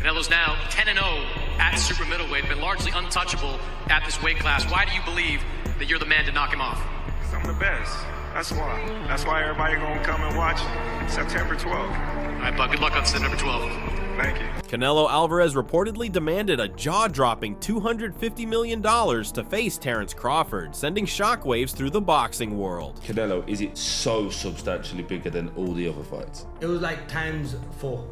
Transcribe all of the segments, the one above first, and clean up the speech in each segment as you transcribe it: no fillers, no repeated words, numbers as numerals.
Canelo's now 10-0 at super middleweight, but largely untouchable at this weight class. Why do you believe that you're the man to knock him off? Because I'm the best. That's why. That's why everybody gonna come and watch September 12th. All right, bud, good luck on September 12th. Thank you. Canelo Alvarez reportedly demanded a jaw-dropping $250 million to face Terence Crawford, sending shockwaves through the boxing world. Canelo, is it so substantially bigger than all the other fights? It was like times 4.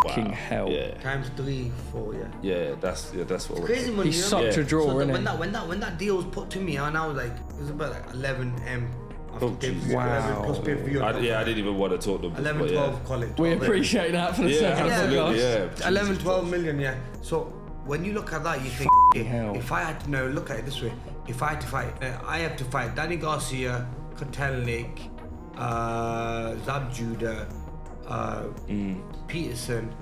Fucking hell. Yeah. Times 3, 4, yeah. Yeah, that's what we're Crazy money. He's such a draw, so isn't when that deal was put to me, and I was like, it was about like 11M. Wow. Plus pay-per-view. I didn't even want to talk to them. 11, 12, call it. We appreciate that for the second. Absolutely, yeah. yeah. 11, 12 million, yeah. So when you look at that, you think, if I had to look at it this way, if I had to fight, I have to fight Danny Garcia, Kotelnik, Zab Judah, Peterson,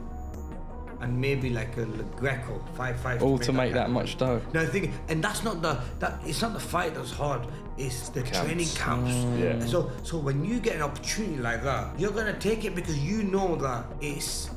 and maybe like a Greco, 5-5. All to make that much dough. No, and that's not it's not the fight that's hard. It's the training camps. Yeah. So when you get an opportunity like that, you're gonna take it because you know that it's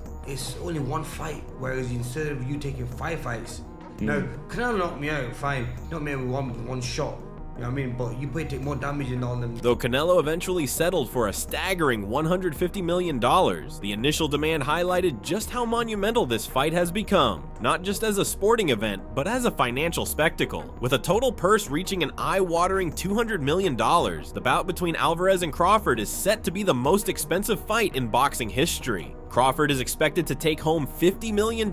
only one fight. Whereas instead of you taking 5 fights, now Canelo knocked me out, fine, knocked me out with one shot. You know what I mean? But you probably take more damage than all them. Though Canelo eventually settled for a staggering $150 million, the initial demand highlighted just how monumental this fight has become, not just as a sporting event, but as a financial spectacle. With a total purse reaching an eye-watering $200 million, the bout between Alvarez and Crawford is set to be the most expensive fight in boxing history. Crawford is expected to take home $50 million,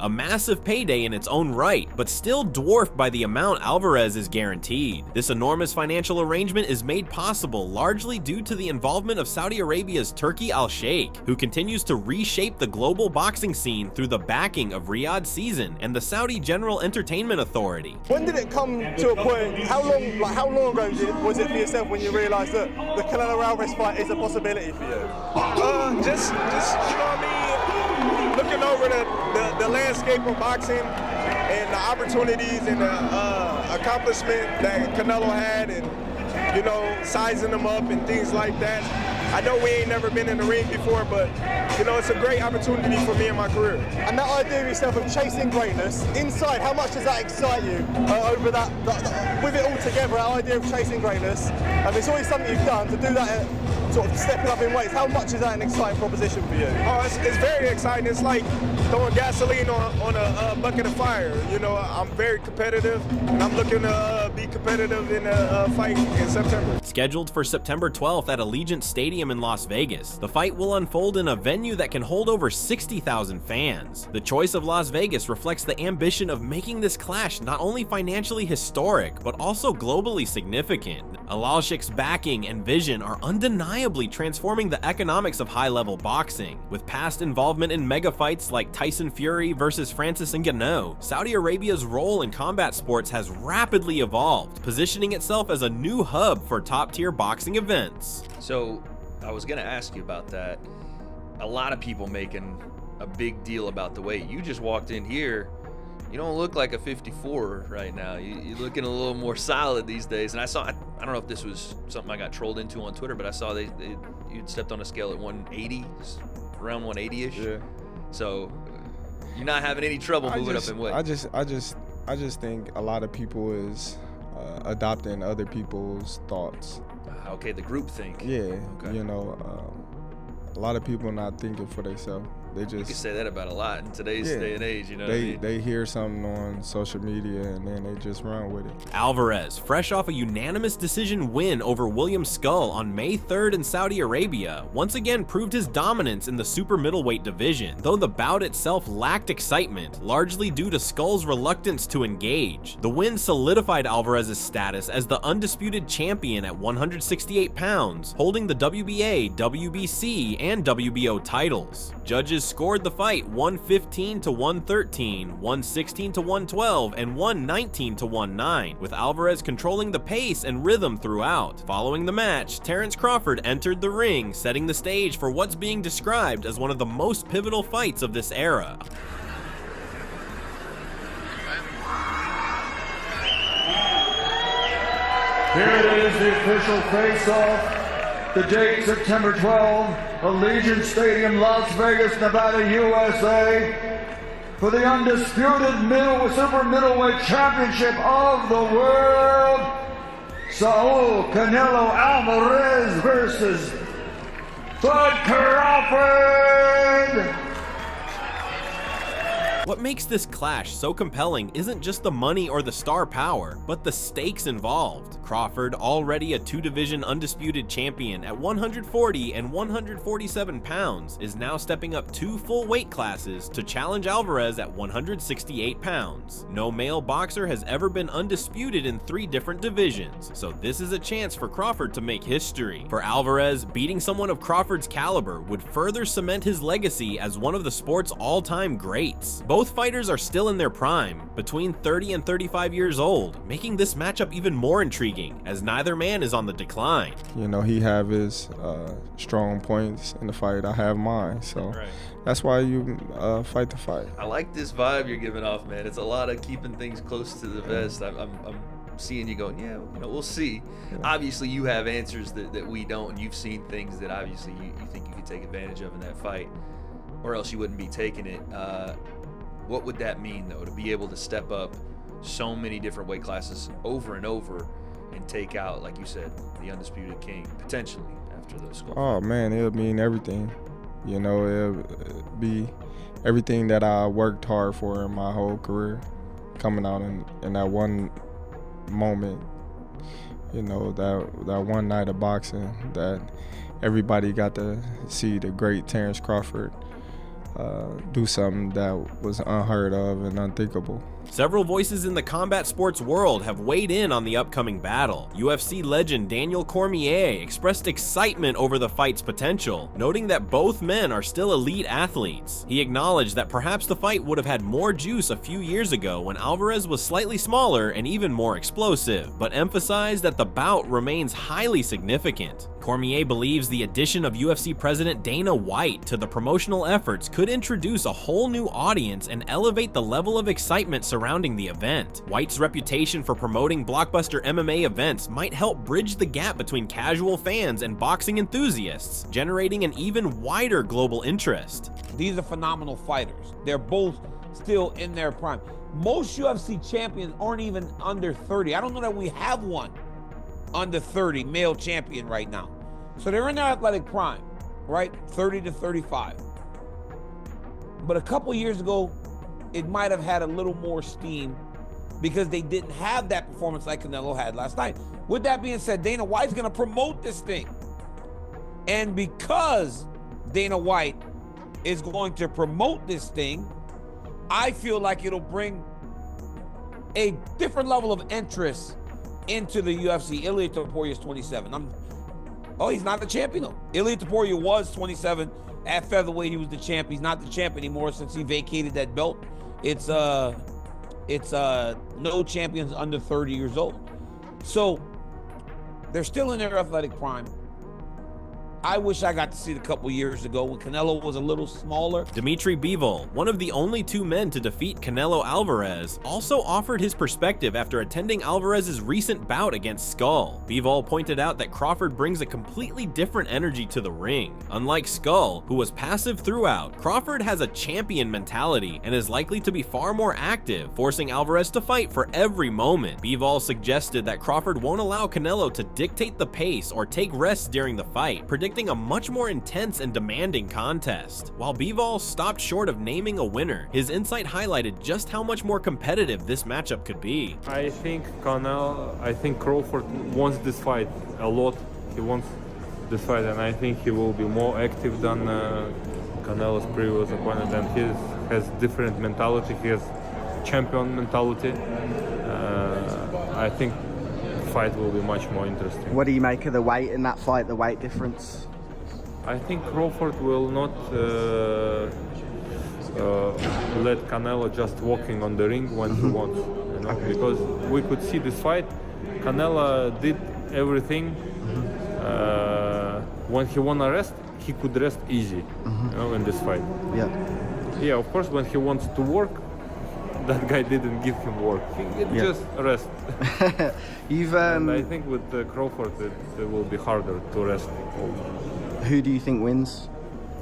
a massive payday in its own right, but still dwarfed by the amount Alvarez is guaranteed. This enormous financial arrangement is made possible largely due to the involvement of Saudi Arabia's Turki Al-Sheikh, who continues to reshape the global boxing scene through the backing of Riyadh Season and the Saudi General Entertainment Authority. When did it come to a point, how long ago was it for yourself when you realised that the Canelo Alvarez fight is a possibility for you? Just you know what I mean, looking over the landscape of boxing and the opportunities and the accomplishment that Canelo had, and you know, sizing them up and things like that. I know we ain't never been in the ring before, but you know, it's a great opportunity for me in my career. And that idea of yourself of chasing greatness, inside, how much does that excite you over that with it all together, that idea of chasing greatness? And it's always something you've done, to do that sort of stepping up in weights. How much is that an exciting proposition for you? Oh, it's very exciting. It's like throwing gasoline on a bucket of fire. You know, I'm very competitive, and I'm looking to be competitive in a fight in September. Scheduled for September 12th at Allegiant Stadium in Las Vegas, the fight will unfold in a venue that can hold over 60,000 fans. The choice of Las Vegas reflects the ambition of making this clash not only financially historic, but also globally significant. Al-Sheikh's backing and vision are undeniably transforming the economics of high-level boxing. With past involvement in mega fights like Tyson Fury versus Francis Ngannou, Saudi Arabia's role in combat sports has rapidly evolved, positioning itself as a new hub for top-tier boxing events. So, I was gonna ask you about that. A lot of people making a big deal about the weight. You just walked in here. You don't look like a 54 right now. You're looking a little more solid these days. And I don't know if this was something I got trolled into on Twitter, but I saw you'd stepped on a scale at 180, around 180-ish. Yeah. So you're not having any trouble moving up in weight. I just think a lot of people is adopting other people's thoughts. Okay, the group think. Yeah. Okay. You know, a lot of people not thinking for themselves. They just, you can say that about a lot in today's day and age, you know what I mean? They hear something on social media and then they just run with it. Alvarez, fresh off a unanimous decision win over William Skull on May 3rd in Saudi Arabia, once again proved his dominance in the super middleweight division, though the bout itself lacked excitement, largely due to Skull's reluctance to engage. The win solidified Alvarez's status as the undisputed champion at 168 pounds, holding the WBA, WBC, and WBO titles. Judges scored the fight 115 to 113, 116 to 112, and 119 to 19, with Alvarez controlling the pace and rhythm throughout. Following the match, Terence Crawford entered the ring, setting the stage for what's being described as one of the most pivotal fights of this era. Here it is, the official face-off. The date, September 12, Allegiant Stadium, Las Vegas, Nevada, USA. for the undisputed super middleweight championship of the world, Saul Canelo Alvarez versus Bud Crawford. What makes this clash so compelling isn't just the money or the star power, but the stakes involved. Crawford, already a two-division undisputed champion at 140 and 147 pounds, is now stepping up 2 full weight classes to challenge Alvarez at 168 pounds. No male boxer has ever been undisputed in 3 different divisions, so this is a chance for Crawford to make history. For Alvarez, beating someone of Crawford's caliber would further cement his legacy as one of the sport's all-time greats. Both fighters are still in their prime, between 30 and 35 years old, making this matchup even more intriguing, as neither man is on the decline. You know, he have his strong points in the fight, I have mine, so that's why you fight the fight. I like this vibe you're giving off, man. It's a lot of keeping things close to the vest. I'm seeing you going, yeah, you know, we'll see. Yeah. Obviously, you have answers that we don't, and you've seen things that obviously you think you could take advantage of in that fight, or else you wouldn't be taking it. What would that mean, though, to be able to step up so many different weight classes over and over and take out, like you said, the undisputed king, potentially, after those scores? Oh, man, it would mean everything. You know, it would be everything that I worked hard for in my whole career, coming out in that one moment, you know, that one night of boxing that everybody got to see the great Terrence Crawford do something that was unheard of and unthinkable. Several voices in the combat sports world have weighed in on the upcoming battle. UFC legend Daniel Cormier expressed excitement over the fight's potential, noting that both men are still elite athletes. He acknowledged that perhaps the fight would have had more juice a few years ago when Alvarez was slightly smaller and even more explosive, but emphasized that the bout remains highly significant. Cormier believes the addition of UFC president Dana White to the promotional efforts could introduce a whole new audience and elevate the level of excitement surrounding the event. White's reputation for promoting blockbuster MMA events might help bridge the gap between casual fans and boxing enthusiasts, generating an even wider global interest. These are phenomenal fighters. They're both still in their prime. Most UFC champions aren't even under 30. I don't know that we have one under 30 male champion right now. So they're in their athletic prime, right? 30 to 35. But a couple years ago, it might have had a little more steam because they didn't have that performance like Canelo had last night. With that being said, Dana White's gonna promote this thing. And because Dana White is going to promote this thing, I feel like it'll bring a different level of interest into the UFC. Ilia Topuria is 27. He's not the champion though. Ilia Topuria was 27 at featherweight. He was the champ. He's not the champ anymore since he vacated that belt. It's no champions under 30 years old. So they're still in their athletic prime. I wish I got to see it a couple years ago when Canelo was a little smaller. Dimitri Bivol, one of the only 2 men to defeat Canelo Alvarez, also offered his perspective after attending Alvarez's recent bout against Skull. Bivol pointed out that Crawford brings a completely different energy to the ring. Unlike Skull, who was passive throughout, Crawford has a champion mentality and is likely to be far more active, forcing Alvarez to fight for every moment. Bivol suggested that Crawford won't allow Canelo to dictate the pace or take rests during the fight, predicting a much more intense and demanding contest. While Bivol stopped short of naming a winner, his insight highlighted just how much more competitive this matchup could be. I think Crawford wants this fight a lot. He wants this fight, and I think he will be more active than Canelo's previous opponent, and he has different mentality. He has champion mentality. I think fight will be much more interesting. What do you make of the weight in that fight, the weight difference? I think Crawford will not let Canelo just walking on the ring when he wants, you know, because we could see this fight. Canelo did everything. When he wanna rest, he could rest easy, you know, in this fight. Yeah, of course, when he wants to work, that guy didn't give him work. He just rest. And I think with Crawford, it will be harder to rest. Who do you think wins?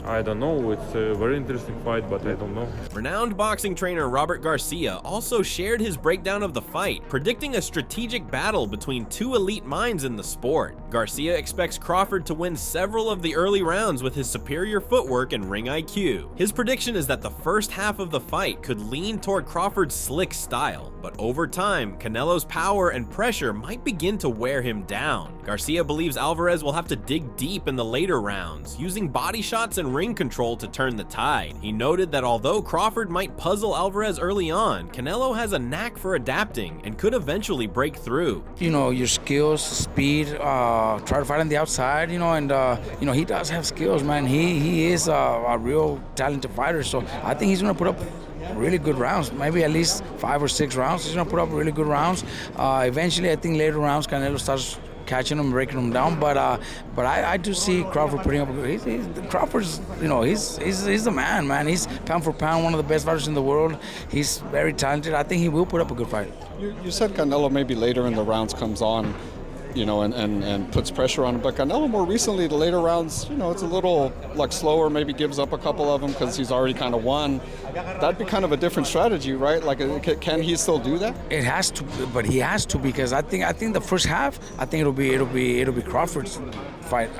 I don't know. It's a very interesting fight, but I don't know. Renowned boxing trainer Robert Garcia also shared his breakdown of the fight, predicting a strategic battle between two elite minds in the sport. Garcia expects Crawford to win several of the early rounds with his superior footwork and ring IQ. His prediction is that the first half of the fight could lean toward Crawford's slick style, but over time, Canelo's power and pressure might begin to wear him down. Garcia believes Alvarez will have to dig deep in the later rounds, using body shots and ring control to turn the tide. He noted that although Crawford might puzzle Alvarez early on, Canelo has a knack for adapting and could eventually break through. You know, your skills, speed, try to fight on the outside, you know, and, you know, he does have skills, man. He is a real talented fighter, so I think he's going to put up really good rounds, maybe at least 5 or 6 rounds. He's going to put up really good rounds. Eventually, I think later rounds, Canelo starts catching him, breaking him down, but I do see Crawford putting up. Crawford's, you know, he's the man. He's pound for pound one of the best fighters in the world. He's very talented. I think he will put up a good fight. You said Canelo maybe later in the rounds comes on, you know, and puts pressure on him. But Canelo more recently, the later rounds, you know, it's a little like slower, maybe gives up a couple of them because he's already kind of won. That'd be kind of a different strategy, right? Like, can he still do that? It has to, but he has to, because I think the first half, I think it'll be Crawford's fight.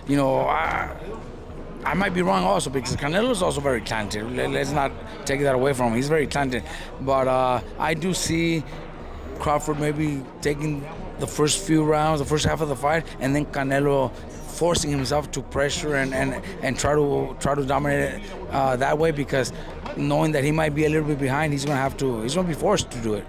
You know, I might be wrong also, because Canelo's also very talented. Let's not take that away from him. He's very talented, but I do see Crawford maybe taking the first few rounds, the first half of the fight, and then Canelo forcing himself to pressure and try to dominate it that way, because knowing that he might be a little bit behind, he's gonna be forced to do it.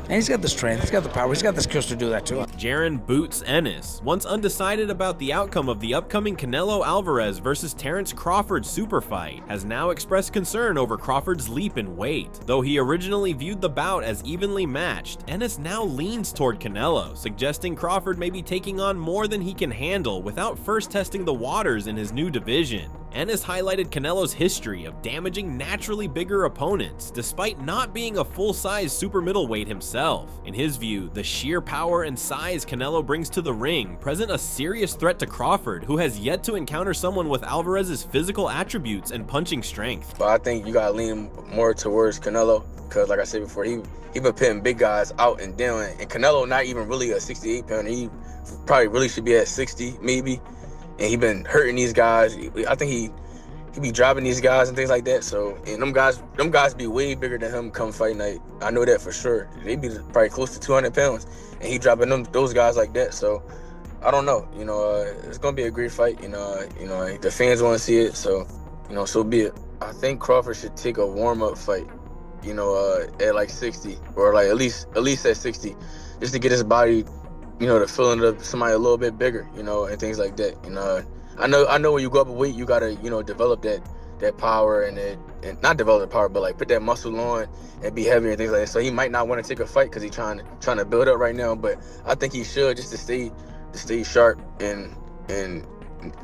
And he's got the strength, he's got the power, he's got the skills to do that too. Jaron Boots Ennis, once undecided about the outcome of the upcoming Canelo Alvarez versus Terrence Crawford super fight, has now expressed concern over Crawford's leap in weight. Though he originally viewed the bout as evenly matched, Ennis now leans toward Canelo, suggesting Crawford may be taking on more than he can handle without first testing the waters in his new division. Ennis highlighted Canelo's history of damaging naturally bigger opponents, despite not being a full-size super middleweight himself. In his view, the sheer power and size Canelo brings to the ring present a serious threat to Crawford, who has yet to encounter someone with Alvarez's physical attributes and punching strength. But I think you gotta lean more towards Canelo, because like I said before, he been putting big guys out and down, and Canelo not even really a 68 pounder. He probably really should be at 60 maybe. And he been hurting these guys. I think he be dropping these guys and things like that. So, and them guys be way bigger than him come fight night. I know that for sure. They be probably close to 200 pounds, and he dropping those guys like that. So, I don't know. You know, it's gonna be a great fight. You know, the fans want to see it. So, you know, so be it. I think Crawford should take a warm-up fight. You know, at like 60, or like at least at 60, just to get his body, you know, the feeling of somebody a little bit bigger, you know, and things like that. You know, I know when you go up a weight, you gotta, you know, develop that power and not develop the power, but like put that muscle on and be heavier and things like that. So he might not want to take a fight because he's trying to build up right now, but I think he should, just to stay sharp and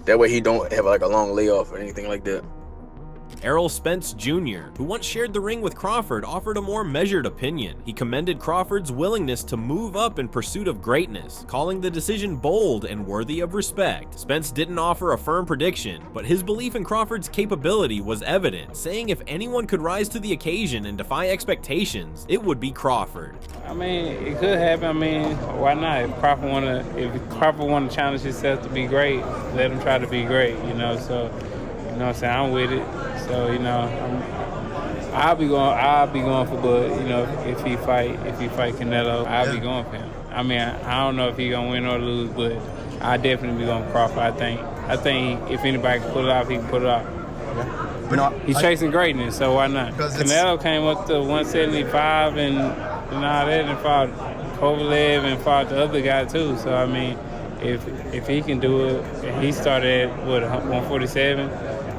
that way he don't have like a long layoff or anything like that. Errol Spence Jr., who once shared the ring with Crawford, offered a more measured opinion. He commended Crawford's willingness to move up in pursuit of greatness, calling the decision bold and worthy of respect. Spence didn't offer a firm prediction, but his belief in Crawford's capability was evident, saying if anyone could rise to the occasion and defy expectations, it would be Crawford. I mean, it could happen. I mean, why not? If Crawford want to challenge himself to be great, let him try to be great, you know, so, you know what I'm saying, I'm with it. So, you know, I'll be going for Bud. You know, if he fight Canelo, I'll be going for him. I mean, I don't know if he gonna win or lose, but I definitely be going Crawford. I think if anybody can pull it off, he can pull it off. He's chasing greatness, so why not? Canelo came up to 175 and all that, and fought Kovalev and fought the other guy too. So I mean, if he can do it, and he started at 147.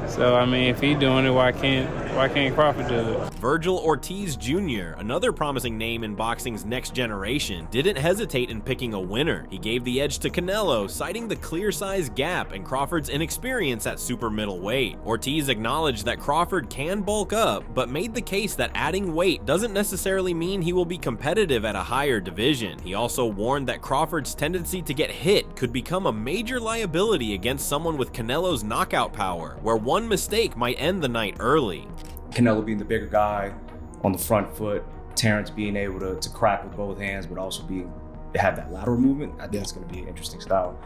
So I mean, if he's doing it, why can't Why can't Crawford do it? Virgil Ortiz Jr., another promising name in boxing's next generation, didn't hesitate in picking a winner. He gave the edge to Canelo, citing the clear size gap and Crawford's inexperience at super middleweight. Ortiz acknowledged that Crawford can bulk up, but made the case that adding weight doesn't necessarily mean he will be competitive at a higher division. He also warned that Crawford's tendency to get hit could become a major liability against someone with Canelo's knockout power, where one mistake might end the night early. Canelo being the bigger guy on the front foot, Terrence being able to crack with both hands, but also have that lateral movement. I think it's going to be an interesting style.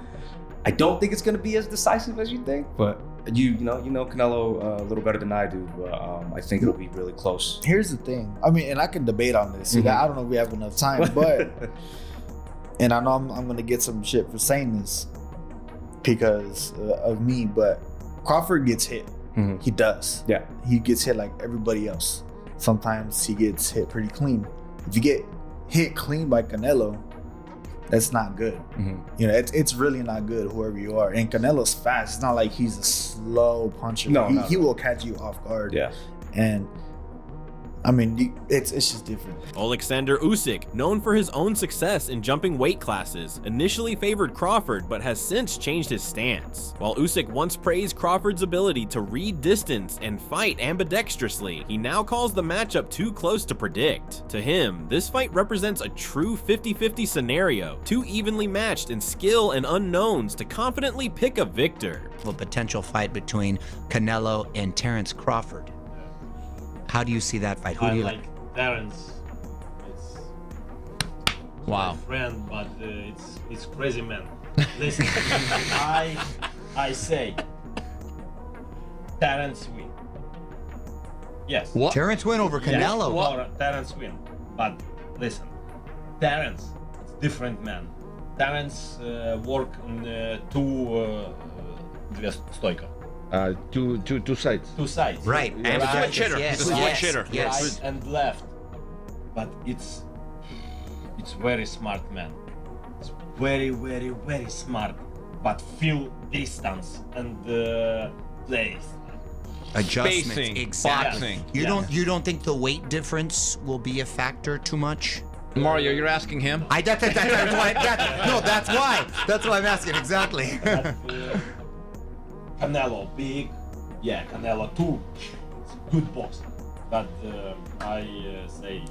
I don't think it's going to be as decisive as you think, but you know Canelo a little better than I do. But I think it'll be really close. Here's the thing. I mean, and I can debate on this. Mhm. I don't know if we have enough time, but and I know I'm going to get some shit for saying this because of me, but Crawford gets hit. Mhm. He does. Yeah. He gets hit like everybody else. Sometimes he gets hit pretty clean. If you get hit clean by Canelo, that's not good. Mm-hmm. You know, it's really not good, whoever you are. And Canelo's fast. It's not like he's a slow puncher. No, he will catch you off guard. Yeah. And I mean, it's just different. Alexander Usyk, known for his own success in jumping weight classes, initially favored Crawford but has since changed his stance. While Usyk once praised Crawford's ability to read distance and fight ambidextrously, he now calls the matchup too close to predict. To him, this fight represents a true 50-50 scenario, too evenly matched in skill and unknowns to confidently pick a victor. A potential fight between Canelo and Terrence Crawford. How do you see that fight? Who do you like Terrence. It's Wow. my friend, but it's crazy man. Listen, I say Terrence win. Yes. What? Terrence win over Canelo? Yes, Terrence win. But listen, Terrence is different man. Terrence work on две стойка. Two sides. Two sides. Right. And Switch hitter. Yes. He's a switch hitter. Yes. Right and left. But it's very smart man. It's very, very, very smart. But feel distance and place. Adjustments. Spacing, Exactly. boxing. You don't think the weight difference will be a factor too much? Mario, you're asking him? That's why. That's why I'm asking, exactly. Canelo big, yeah, Canelo too. It's good boxer, but I say.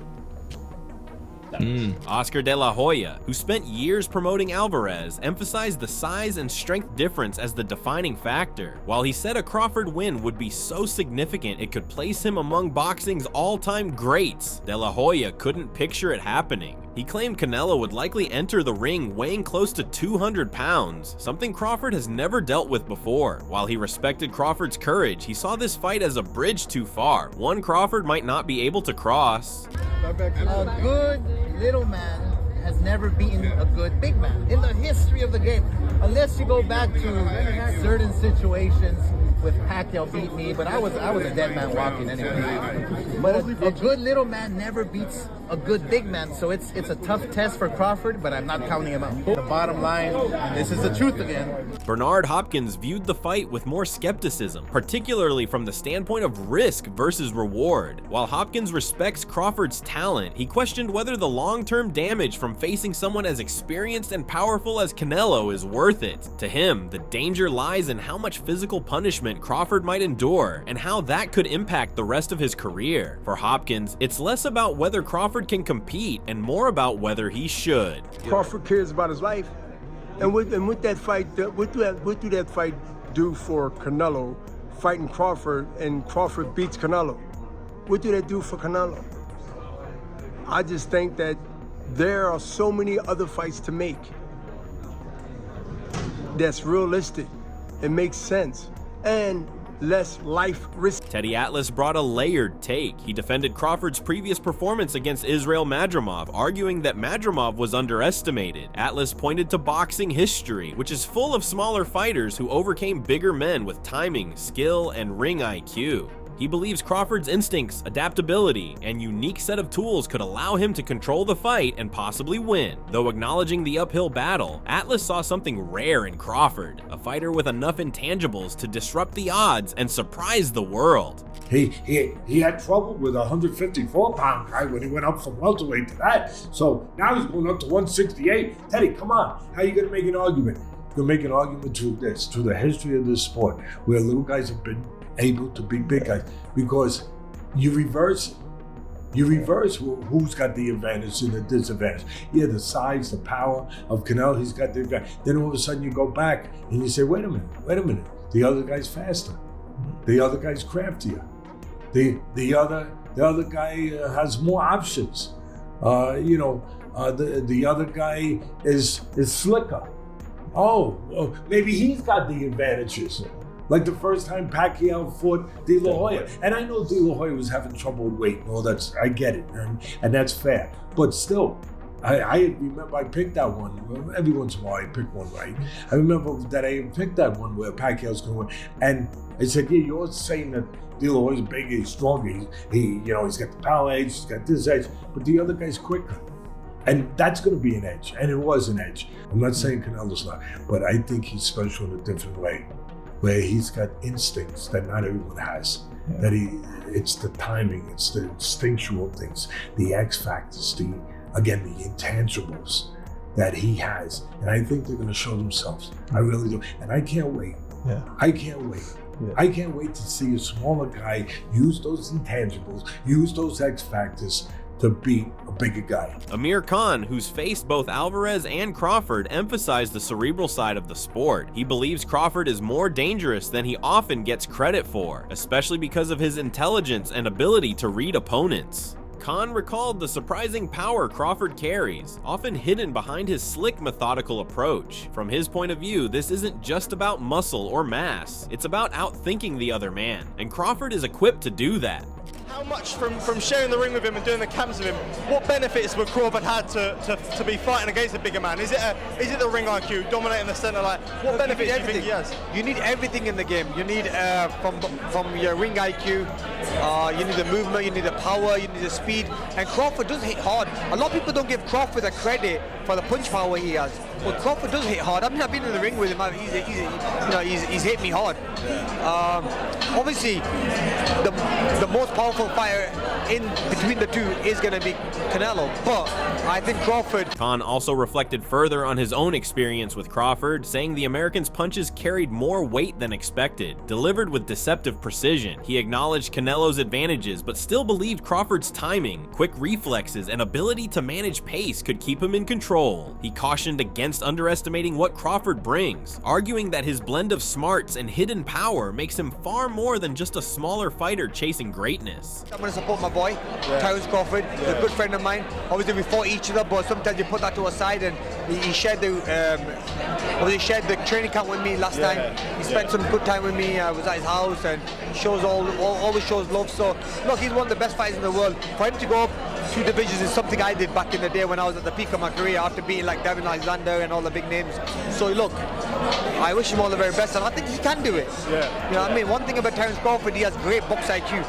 Oscar De La Hoya, who spent years promoting Alvarez, emphasized the size and strength difference as the defining factor. While he said a Crawford win would be so significant it could place him among boxing's all-time greats, De La Hoya couldn't picture it happening. He claimed Canelo would likely enter the ring weighing close to 200 pounds, something Crawford has never dealt with before. While he respected Crawford's courage, he saw this fight as a bridge too far, one Crawford might not be able to cross. A good little man has never beaten a good big man in the history of the game, unless you go back to certain situations with Pacquiao beat me, but I was a dead man walking anyway. But a good little man never beats a good big man, so it's a tough test for Crawford, but I'm not counting him out. The bottom line, this is the truth again. Bernard Hopkins viewed the fight with more skepticism, particularly from the standpoint of risk versus reward. While Hopkins respects Crawford's talent, he questioned whether the long-term damage from facing someone as experienced and powerful as Canelo is worth it. To him, the danger lies in how much physical punishment Crawford might endure and how that could impact the rest of his career. For Hopkins, it's less about whether Crawford can compete and more about whether he should. Crawford cares about his life, and with that fight, what do that fight do for Canelo fighting Crawford, and Crawford beats Canelo? What do that do for Canelo? I just think that there are so many other fights to make that's realistic. It makes sense. And less life risk. Teddy Atlas brought a layered take. He defended Crawford's previous performance against Israel Madrimov, arguing that Madrimov was underestimated. Atlas pointed to boxing history, which is full of smaller fighters who overcame bigger men with timing, skill, and ring IQ. He believes Crawford's instincts, adaptability, and unique set of tools could allow him to control the fight and possibly win. Though acknowledging the uphill battle, Atlas saw something rare in Crawford, a fighter with enough intangibles to disrupt the odds and surprise the world. He had trouble with a 154-pound guy when he went up from welterweight to that. So now he's going up to 168. Teddy, come on. How are you going to make an argument? You're going to make an argument to the history of this sport, where little guys have been able to beat big guys, because you reverse it. You reverse who's got the advantage and the disadvantage. Yeah, the size, the power of Canelo, he's got the advantage. Then all of a sudden you go back and you say, wait a minute. The other guy's faster. The other guy's craftier. The other guy has more options. The other guy is slicker. Oh, maybe he's got the advantages. Like the first time Pacquiao fought De La Hoya. And I know De La Hoya was having trouble with weight and all that. I get it, and that's fair. But still, I remember I picked that one. Every once in a while I pick one right. I remember that I even picked that one where Pacquiao's going to win. And I said, yeah, you're saying that De La Hoya's bigger, he's stronger, he's got the power edge, he's got this edge, but the other guy's quicker. And that's going to be an edge, and it was an edge. I'm not saying Canelo's not, but I think he's special in a different way, where he's got instincts that not everyone has. Yeah. That it's the timing, it's the instinctual things, the X factors, the intangibles that he has. And I think they're going to show themselves. I really do. And I can't wait. Yeah. I can't wait. Yeah. I can't wait to see a smaller guy use those intangibles, use those X factors to beat a bigger guy. Amir Khan, who's faced both Alvarez and Crawford, emphasized the cerebral side of the sport. He believes Crawford is more dangerous than he often gets credit for, especially because of his intelligence and ability to read opponents. Khan recalled the surprising power Crawford carries, often hidden behind his slick, methodical approach. From his point of view, this isn't just about muscle or mass, it's about outthinking the other man, and Crawford is equipped to do that. How much from sharing the ring with him and doing the camps with him, what benefits would Crawford had to be fighting against a bigger man? Is it the ring IQ, dominating the center? Like, what benefits do you think he has? You need everything in the game. You need from your ring IQ, you need the movement, you need the power, you need the speed. And Crawford does hit hard. A lot of people don't give Crawford the credit for the punch power he has. But Crawford does hit hard. I mean, I've been in the ring with him. He's hit me hard. Obviously, the most powerful fighter in between the two is going to be Canelo, but I think Crawford. Khan also reflected further on his own experience with Crawford, saying the American's punches carried more weight than expected, delivered with deceptive precision. He acknowledged Canelo's advantages, but still believed Crawford's timing, quick reflexes, and ability to manage pace could keep him in control. He cautioned against underestimating what Crawford brings, arguing that his blend of smarts and hidden power makes him far more than just a smaller fighter chasing greatness. I'm going to support my boy, Terence Crawford. He's a good friend of mine. Obviously, we fought each other, but sometimes you put that to a side, and he shared the training camp with me last time. He spent some good time with me. I was at his house, and always shows love. So look, he's one of the best fighters in the world. For him to go up 2 divisions is something I did back in the day when I was at the peak of my career, after beating like Devin Alexander and all the big names. So look, I wish him all the very best, and I think he can do it. You know what I mean? One thing about Terence Crawford, he has great box IQ.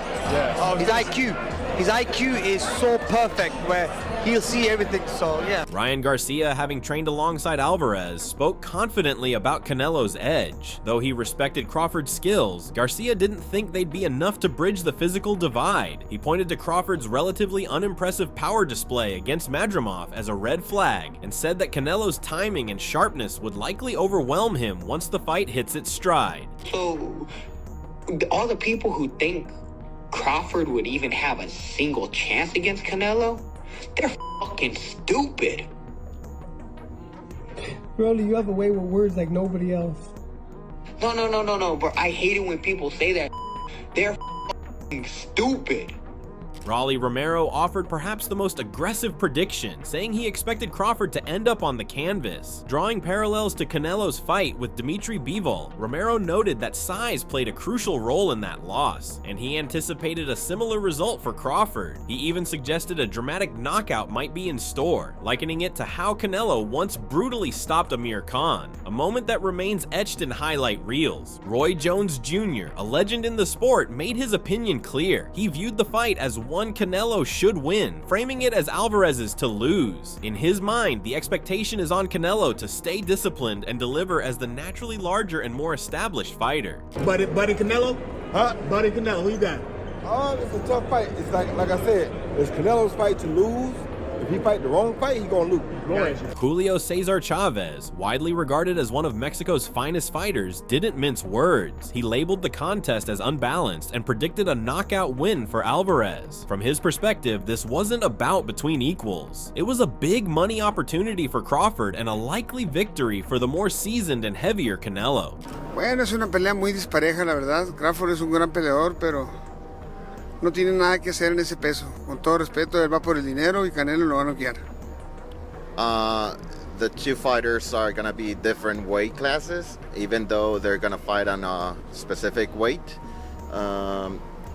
His IQ is so perfect where he'll see everything, so yeah. Ryan Garcia, having trained alongside Alvarez, spoke confidently about Canelo's edge. Though he respected Crawford's skills, Garcia didn't think they'd be enough to bridge the physical divide. He pointed to Crawford's relatively unimpressive power display against Madrimov as a red flag, and said that Canelo's timing and sharpness would likely overwhelm him once the fight hits its stride. So, all the people who think Crawford would even have a single chance against Canelo, they're fucking stupid. Broly, you have a way with words like nobody else. No, bro. I hate it when people say that. They're fucking stupid. Rolly Romero offered perhaps the most aggressive prediction, saying he expected Crawford to end up on the canvas. Drawing parallels to Canelo's fight with Dimitri Bivol, Romero noted that size played a crucial role in that loss, and he anticipated a similar result for Crawford. He even suggested a dramatic knockout might be in store, likening it to how Canelo once brutally stopped Amir Khan, a moment that remains etched in highlight reels. Roy Jones Jr., a legend in the sport, made his opinion clear. He viewed the fight as one Canelo should win, framing it as Alvarez's to lose. In his mind, the expectation is on Canelo to stay disciplined and deliver as the naturally larger and more established fighter. Buddy Canelo? Buddy Canelo, who you got? It's a tough fight. It's like I said, it's Canelo's fight to lose. If he fight the wrong fight, he gonna lose. Julio Cesar Chavez, widely regarded as one of Mexico's finest fighters, didn't mince words. He labeled the contest as unbalanced and predicted a knockout win for Alvarez. From his perspective, this wasn't a bout between equals. It was a big money opportunity for Crawford and a likely victory for the more seasoned and heavier Canelo. Bueno, es una pelea muy dispareja, la verdad. Crawford es un gran peleador, pero no tiene nada que hacer en ese peso. Con todo respeto, él va por el dinero y Canelo lo va a noquear. The two fighters are going to be different weight classes, even though they're going to fight on a specific weight.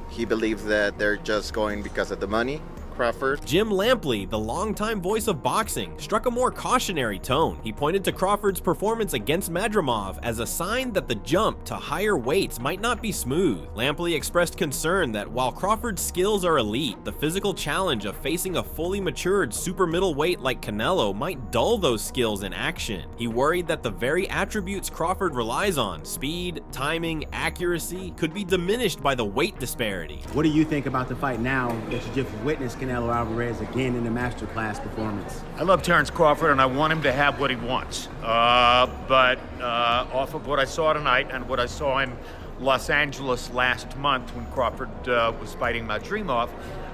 He believes that they're just going because of the money. Crawford. Jim Lampley, the longtime voice of boxing, struck a more cautionary tone. He pointed to Crawford's performance against Madrimov as a sign that the jump to higher weights might not be smooth. Lampley expressed concern that while Crawford's skills are elite, the physical challenge of facing a fully matured super middleweight like Canelo might dull those skills in action. He worried that the very attributes Crawford relies on, speed, timing, accuracy, could be diminished by the weight disparity. What do you think about the fight now that you just witnessed Canelo Alvarez again in the masterclass performance? I love Terence Crawford and I want him to have what he wants. But off of what I saw tonight and what I saw in Los Angeles last month when Crawford was fighting Madrimov,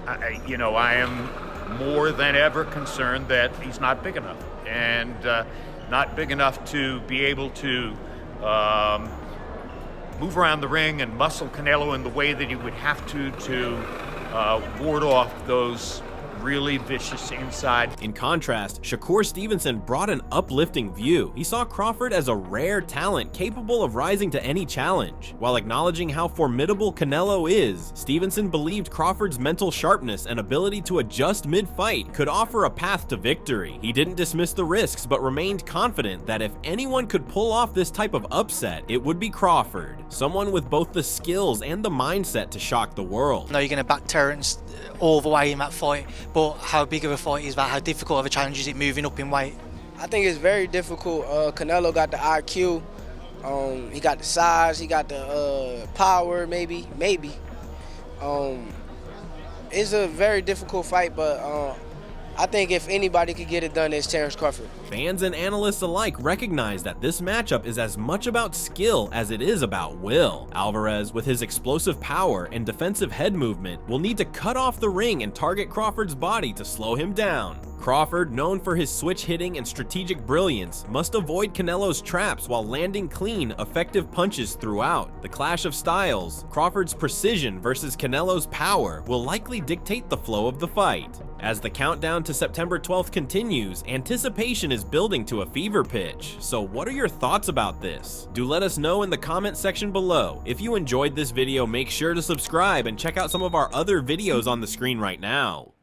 I am more than ever concerned that he's not big enough and not big enough to be able to move around the ring and muscle Canelo in the way that he would have to ward off those really vicious inside. In contrast, Shakur Stevenson brought an uplifting view. He saw Crawford as a rare talent capable of rising to any challenge. While acknowledging how formidable Canelo is, Stevenson believed Crawford's mental sharpness and ability to adjust mid-fight could offer a path to victory. He didn't dismiss the risks, but remained confident that if anyone could pull off this type of upset, it would be Crawford, someone with both the skills and the mindset to shock the world. No, you're going to back Terence all the way in that fight, but how big of a fight is that? How difficult of a challenge is it moving up in weight? I think it's very difficult. Canelo got the IQ, he got the size, he got the power, maybe. It's a very difficult fight, but I think if anybody could get it done, it's Terence Crawford. Fans and analysts alike recognize that this matchup is as much about skill as it is about will. Alvarez, with his explosive power and defensive head movement, will need to cut off the ring and target Crawford's body to slow him down. Crawford, known for his switch hitting and strategic brilliance, must avoid Canelo's traps while landing clean, effective punches throughout. The clash of styles, Crawford's precision versus Canelo's power, will likely dictate the flow of the fight. As the countdown to September 12th continues, anticipation is building to a fever pitch. So what are your thoughts about this? Do let us know in the comment section below. If you enjoyed this video, make sure to subscribe and check out some of our other videos on the screen right now.